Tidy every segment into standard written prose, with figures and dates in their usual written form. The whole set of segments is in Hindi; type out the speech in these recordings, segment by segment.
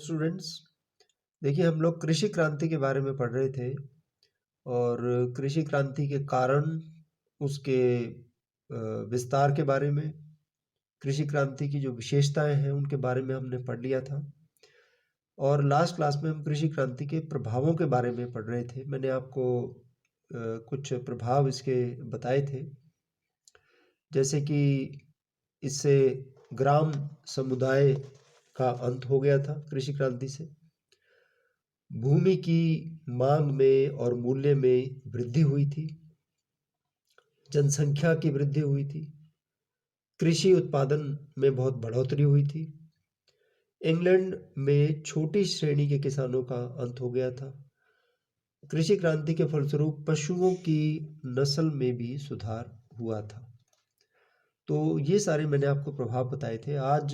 स्टूडेंट्स, देखिए हम लोग कृषि क्रांति के बारे में पढ़ रहे थे और कृषि क्रांति के कारण उसके विस्तार के बारे में, कृषि क्रांति की जो विशेषताएं हैं उनके बारे में हमने पढ़ लिया था। और लास्ट क्लास में हम कृषि क्रांति के प्रभावों के बारे में पढ़ रहे थे। मैंने आपको कुछ प्रभाव इसके बताए थे, जैसे कि इससे ग्राम समुदाय का अंत हो गया था कृषि क्रांति से। भूमि की मांग में और मूल्य में वृद्धि हुई थी, जनसंख्या की वृद्धि हुई थी, कृषि उत्पादन में बहुत बढ़ोतरी हुई थी। इंग्लैंड में छोटी श्रेणी के किसानों का अंत हो गया था। कृषि क्रांति के फलस्वरूप पशुओं की नस्ल में भी सुधार हुआ था। तो ये सारे मैंने आपको प्रभाव बताए थे। आज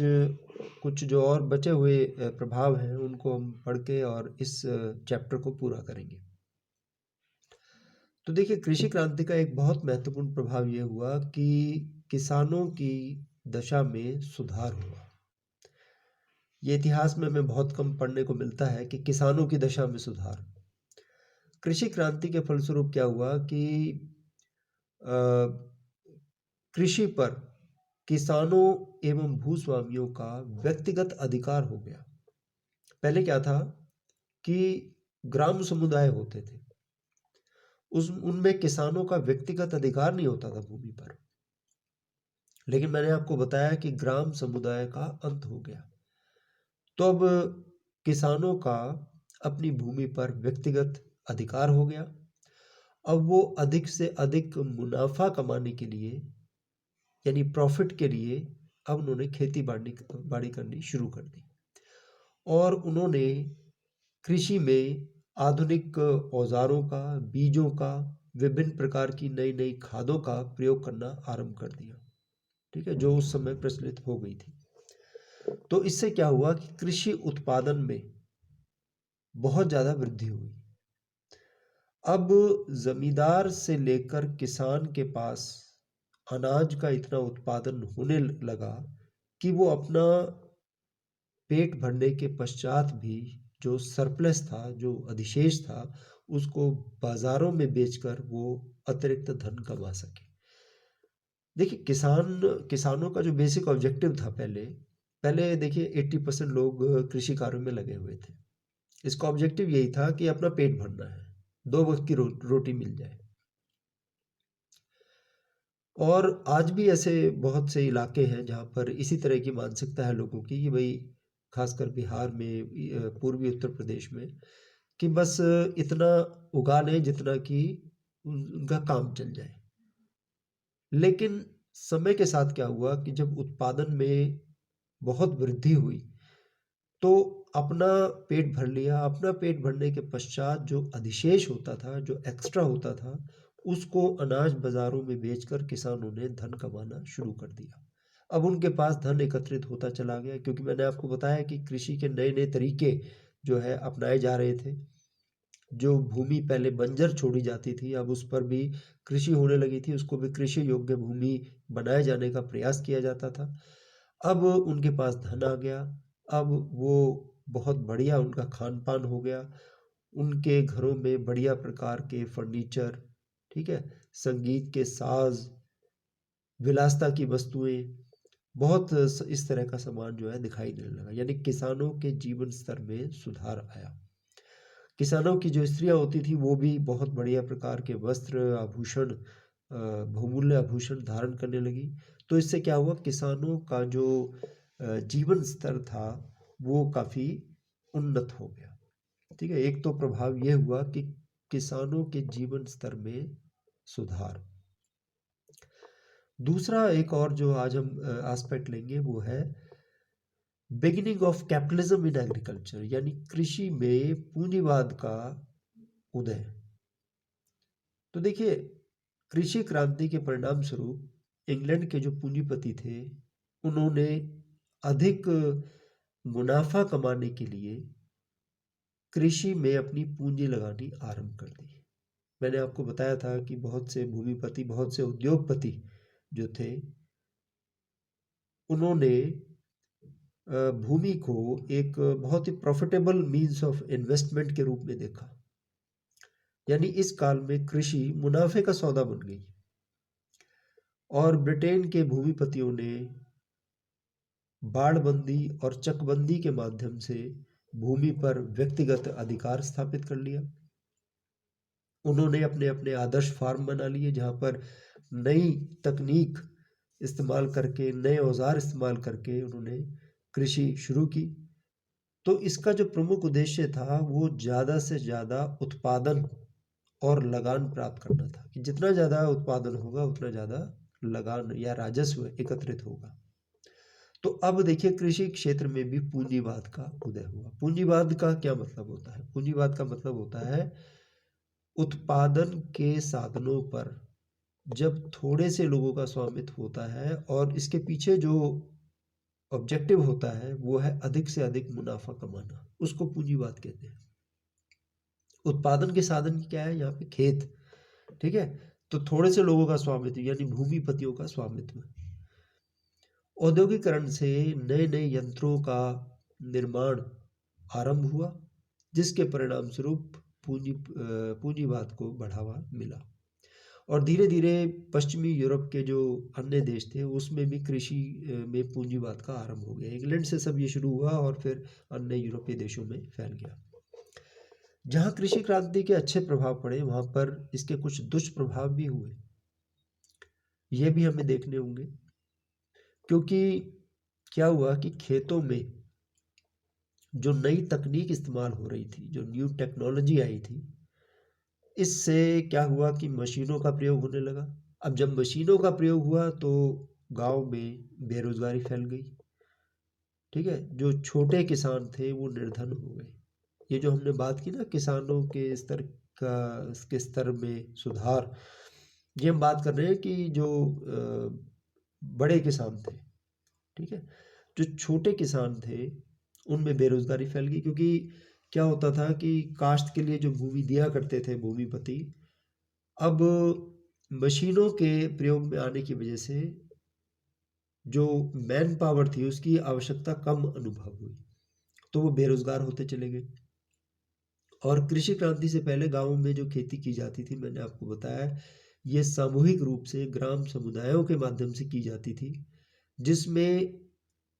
कुछ जो और बचे हुए प्रभाव हैं उनको हम पढ़ के और इस चैप्टर को पूरा करेंगे। तो देखिए, कृषि क्रांति का एक बहुत महत्वपूर्ण प्रभाव ये हुआ कि किसानों की दशा में सुधार हुआ। ये इतिहास में हमें बहुत कम पढ़ने को मिलता है कि किसानों की दशा में सुधार। कृषि क्रांति के फलस्वरूप क्या हुआ कि कृषि पर किसानों एवं भूस्वामियों का व्यक्तिगत अधिकार हो गया। पहले क्या था कि ग्राम समुदाय होते थे, उनमें किसानों का व्यक्तिगत अधिकार नहीं होता था भूमि पर। लेकिन मैंने आपको बताया कि ग्राम समुदाय का अंत हो गया, तो अब किसानों का अपनी भूमि पर व्यक्तिगत अधिकार हो गया। अब वो अधिक से अधिक मुनाफा कमाने के लिए, यानी प्रॉफिट के लिए, अब उन्होंने खेती बाड़ी करनी शुरू कर दी और उन्होंने कृषि में आधुनिक औजारों का, बीजों का, विभिन्न प्रकार की नई नई खादों का प्रयोग करना आरंभ कर दिया। ठीक है, जो उस समय प्रचलित हो गई थी। तो इससे क्या हुआ कि कृषि उत्पादन में बहुत ज्यादा वृद्धि हुई। अब जमींदार से लेकर किसान के पास अनाज का इतना उत्पादन होने लगा कि वो अपना पेट भरने के पश्चात भी जो सरप्लस था, जो अधिशेष था, उसको बाजारों में बेचकर वो अतिरिक्त धन कमा सके। देखिए, किसानों का जो बेसिक ऑब्जेक्टिव था, पहले देखिए 80% लोग कृषि कार्यों में लगे हुए थे। इसका ऑब्जेक्टिव यही था कि अपना पेट भरना है, 2 वक्त की रोटी मिल जाए। और आज भी ऐसे बहुत से इलाके हैं जहाँ पर इसी तरह की मानसिकता है लोगों की कि भाई, खासकर बिहार में, पूर्वी उत्तर प्रदेश में, कि बस इतना उगा लें जितना कि उनका काम चल जाए। लेकिन समय के साथ क्या हुआ कि जब उत्पादन में बहुत वृद्धि हुई तो अपना पेट भर लिया। अपना पेट भरने के पश्चात जो अधिशेष होता था, जो एक्स्ट्रा होता था, उसको अनाज बाजारों में बेचकर किसानों ने धन कमाना शुरू कर दिया। अब उनके पास धन एकत्रित होता चला गया, क्योंकि मैंने आपको बताया कि कृषि के नए नए तरीके जो है अपनाए जा रहे थे। जो भूमि पहले बंजर छोड़ी जाती थी, अब उस पर भी कृषि होने लगी थी, उसको भी कृषि योग्य भूमि बनाए जाने का प्रयास किया जाता था। अब उनके पास धन आ गया। अब वो बहुत बढ़िया उनका खान पान हो गया। उनके घरों में बढ़िया प्रकार के फर्नीचर, ठीक है, संगीत के साज, विलासिता की वस्तुएं, बहुत इस तरह का सामान जो है दिखाई देने लगा। यानी किसानों के जीवन स्तर में सुधार आया। किसानों की जो स्त्रियां होती थी वो भी बहुत बढ़िया प्रकार के वस्त्र, आभूषण, बहुमूल्य आभूषण धारण करने लगी। तो इससे क्या हुआ, किसानों का जो जीवन स्तर था वो काफी उन्नत हो गया। ठीक है, एक तो प्रभाव ये हुआ कि किसानों के जीवन स्तर में सुधार। दूसरा एक और जो आज हम एस्पेक्ट लेंगे वो है beginning of capitalism in agriculture, यानी कृषि में पूंजीवाद का उदय। तो देखिए, कृषि क्रांति के परिणाम स्वरूप इंग्लैंड के जो पूंजीपति थे उन्होंने अधिक मुनाफा कमाने के लिए कृषि में अपनी पूंजी लगानी आरंभ कर दी। मैंने आपको बताया था कि बहुत से भूमिपति, बहुत से उद्योगपति जो थे, उन्होंने भूमि को एक बहुत ही प्रॉफिटेबल मीन्स ऑफ इन्वेस्टमेंट के रूप में देखा। यानी इस काल में कृषि मुनाफे का सौदा बन गई और ब्रिटेन के भूमिपतियों ने बाड़बंदी और चकबंदी के माध्यम से भूमि पर व्यक्तिगत अधिकार स्थापित कर लिया। उन्होंने अपने अपने आदर्श फार्म बना लिए, जहाँ पर नई तकनीक इस्तेमाल करके, नए औजार इस्तेमाल करके उन्होंने कृषि शुरू की। तो इसका जो प्रमुख उद्देश्य था वो ज़्यादा से ज़्यादा उत्पादन और लगान प्राप्त करना था, कि जितना ज़्यादा उत्पादन होगा उतना ज़्यादा लगान या राजस्व एकत्रित होगा। तो अब देखिए कृषि क्षेत्र में भी पूंजीवाद का उदय हुआ। पूंजीवाद का क्या मतलब होता है? पूंजीवाद का मतलब होता है उत्पादन के साधनों पर जब थोड़े से लोगों का स्वामित्व होता है और इसके पीछे जो ऑब्जेक्टिव होता है वो है अधिक से अधिक मुनाफा कमाना, उसको पूंजीवाद कहते हैं। उत्पादन के साधन क्या है? यहाँ पे खेत, ठीक है। तो थोड़े से लोगों का स्वामित्व यानी भूमिपतियों का स्वामित्व। औद्योगिकरण से नए नए यंत्रों का निर्माण आरंभ हुआ, जिसके परिणाम स्वरूप पूंजीवाद को बढ़ावा मिला। और धीरे धीरे पश्चिमी यूरोप के जो अन्य देश थे उसमें भी कृषि में पूंजीवाद का आरंभ हो गया। इंग्लैंड से सब ये शुरू हुआ और फिर अन्य यूरोपीय देशों में फैल गया। जहाँ कृषि क्रांति के अच्छे प्रभाव पड़े वहाँ पर इसके कुछ दुष्प्रभाव भी हुए, ये भी हमें देखने होंगे। क्योंकि क्या हुआ कि खेतों में जो नई तकनीक इस्तेमाल हो रही थी, जो न्यू टेक्नोलॉजी आई थी, इससे क्या हुआ कि मशीनों का प्रयोग होने लगा। अब जब मशीनों का प्रयोग हुआ तो गांव में बेरोजगारी फैल गई, ठीक है। जो छोटे किसान थे वो निर्धन हो गए। ये जो हमने बात की ना किसानों के स्तर का, के स्तर में सुधार, ये हम बात कर रहे हैं कि जो बड़े किसान थे, ठीक है, जो छोटे किसान थे उनमें बेरोजगारी फैल गई। क्योंकि क्या होता था कि काश्त के लिए जो भूमि दिया करते थे भूमिपति, अब मशीनों के प्रयोग में आने की वजह से जो मैन पावर थी उसकी आवश्यकता कम अनुभव हुई, तो वो बेरोजगार होते चले गए। और कृषि क्रांति से पहले गांवों में जो खेती की जाती थी, मैंने आपको बताया, ये सामूहिक रूप से ग्राम समुदायों के माध्यम से की जाती थी, जिसमें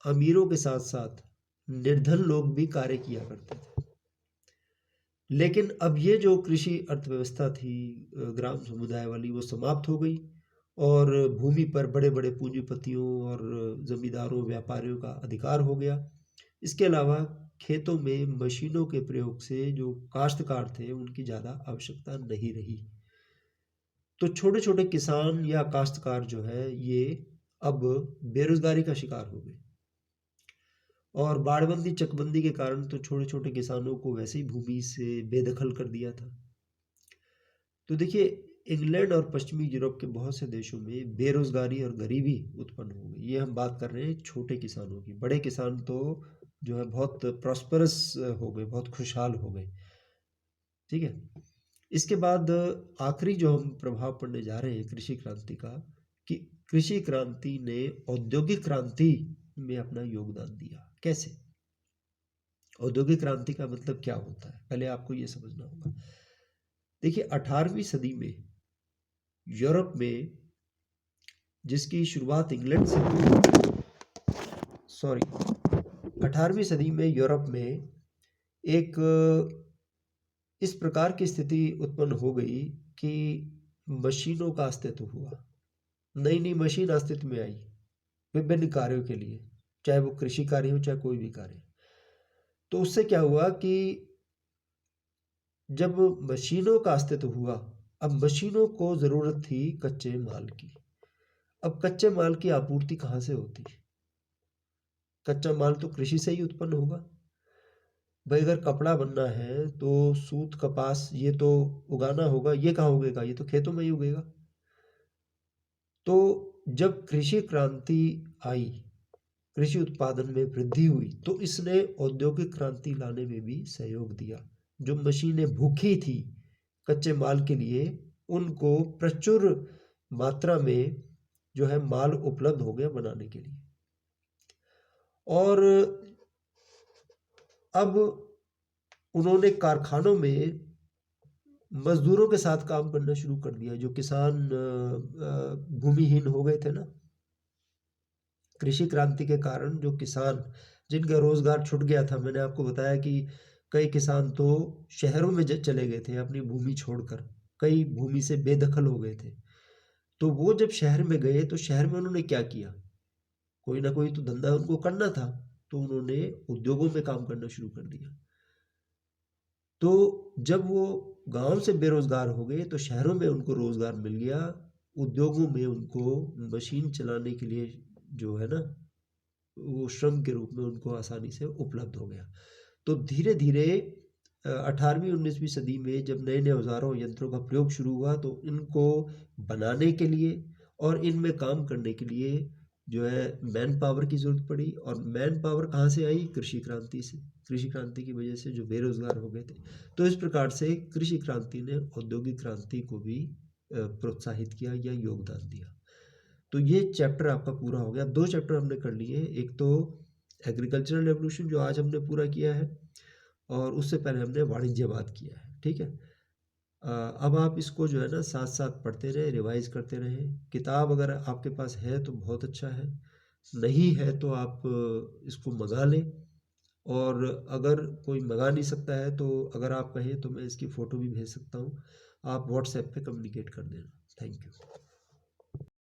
अमीरों के साथ साथ निर्धन लोग भी कार्य किया करते थे। लेकिन अब ये जो कृषि अर्थव्यवस्था थी ग्राम समुदाय वाली, वो समाप्त हो गई और भूमि पर बड़े बड़े पूंजीपतियों और जमींदारों व्यापारियों का अधिकार हो गया। इसके अलावा खेतों में मशीनों के प्रयोग से जो काश्तकार थे उनकी ज़्यादा आवश्यकता नहीं रही। तो छोटे छोटे किसान या काश्तकार जो है ये अब बेरोजगारी का शिकार हो गए। और बाड़बंदी चकबंदी के कारण तो छोटे छोटे किसानों को वैसे ही भूमि से बेदखल कर दिया था। तो देखिए इंग्लैंड और पश्चिमी यूरोप के बहुत से देशों में बेरोजगारी और गरीबी उत्पन्न हो गई। ये हम बात कर रहे हैं छोटे किसानों की। बड़े किसान तो जो है बहुत प्रॉस्परस हो गए, बहुत खुशहाल हो गए, ठीक है। इसके बाद आखिरी जो हम प्रभाव पड़ने जा रहे हैं कृषि क्रांति का, कि कृषि क्रांति ने औद्योगिक क्रांति में अपना योगदान दिया। कैसे? औद्योगिक क्रांति का मतलब क्या होता है, पहले आपको ये समझना होगा। देखिए 18वीं सदी में यूरोप में, जिसकी शुरुआत इंग्लैंड से हुई, सॉरी, 18वीं सदी में यूरोप में एक इस प्रकार की स्थिति उत्पन्न हो गई कि मशीनों का अस्तित्व हुआ। नई नई मशीन अस्तित्व में आई विभिन्न कार्यों के लिए, चाहे वो कृषि कार्य हो चाहे कोई भी कार्य। तो उससे क्या हुआ कि जब मशीनों का अस्तित्व हुआ, अब मशीनों को जरूरत थी कच्चे माल की। अब कच्चे माल की आपूर्ति कहाँ से होती? कच्चा माल तो कृषि से ही उत्पन्न होगा। भाई अगर कपड़ा बनना है तो सूत कपास ये तो उगाना होगा, ये कहाँ उगेगा? ये तो खेतों में ही उगेगा। तो जब कृषि क्रांति आई, कृषि उत्पादन में वृद्धि हुई, तो इसने औद्योगिक क्रांति लाने में भी सहयोग दिया। जो मशीनें भूखी थी कच्चे माल के लिए, उनको प्रचुर मात्रा में जो है माल उपलब्ध हो गया बनाने के लिए। और अब उन्होंने कारखानों में मजदूरों के साथ काम करना शुरू कर दिया, जो किसान भूमिहीन हो गए थे ना, कृषि क्रांति के कारण जो किसान जिनका रोजगार छूट गया था। मैंने आपको बताया कि कई किसान तो शहरों में चले गए थे अपनी भूमि छोड़कर, कई भूमि से बेदखल हो गए थे। तो वो जब शहर में गए तो शहर में उन्होंने क्या किया, कोई ना कोई तो धंधा उनको करना था, तो उन्होंने उद्योगों में काम करना शुरू कर दिया। तो जब वो गांव से बेरोजगार हो गए तो शहरों में उनको रोजगार मिल गया, उद्योगों में उनको मशीन चलाने के लिए जो है ना वो श्रम के रूप में उनको आसानी से उपलब्ध हो गया। तो धीरे धीरे 18वीं 19वीं सदी में जब नए नए औजारों यंत्रों का प्रयोग शुरू हुआ तो इनको बनाने के लिए और इनमें काम करने के लिए जो है मैन पावर की जरूरत पड़ी। और मैन पावर कहाँ से आई? कृषि क्रांति से। कृषि क्रांति की वजह से जो बेरोजगार हो गए थे, तो इस प्रकार से कृषि क्रांति ने औद्योगिक क्रांति को भी प्रोत्साहित किया या योगदान दिया। तो ये चैप्टर आपका पूरा हो गया। 2 चैप्टर हमने कर लिए, एक तो एग्रीकल्चरल रेवोल्यूशन जो आज हमने पूरा किया है, और उससे पहले हमने वाणिज्यवाद किया है। ठीक है, अब आप इसको जो है ना साथ साथ पढ़ते रहें, रिवाइज करते रहें। किताब अगर आपके पास है तो बहुत अच्छा है, नहीं है तो आप इसको मंगा लें। और अगर कोई मंगा नहीं सकता है तो अगर आप कहें तो मैं इसकी फ़ोटो भी भेज सकता हूँ, आप व्हाट्सएप पे कम्युनिकेट कर देना। Thank you.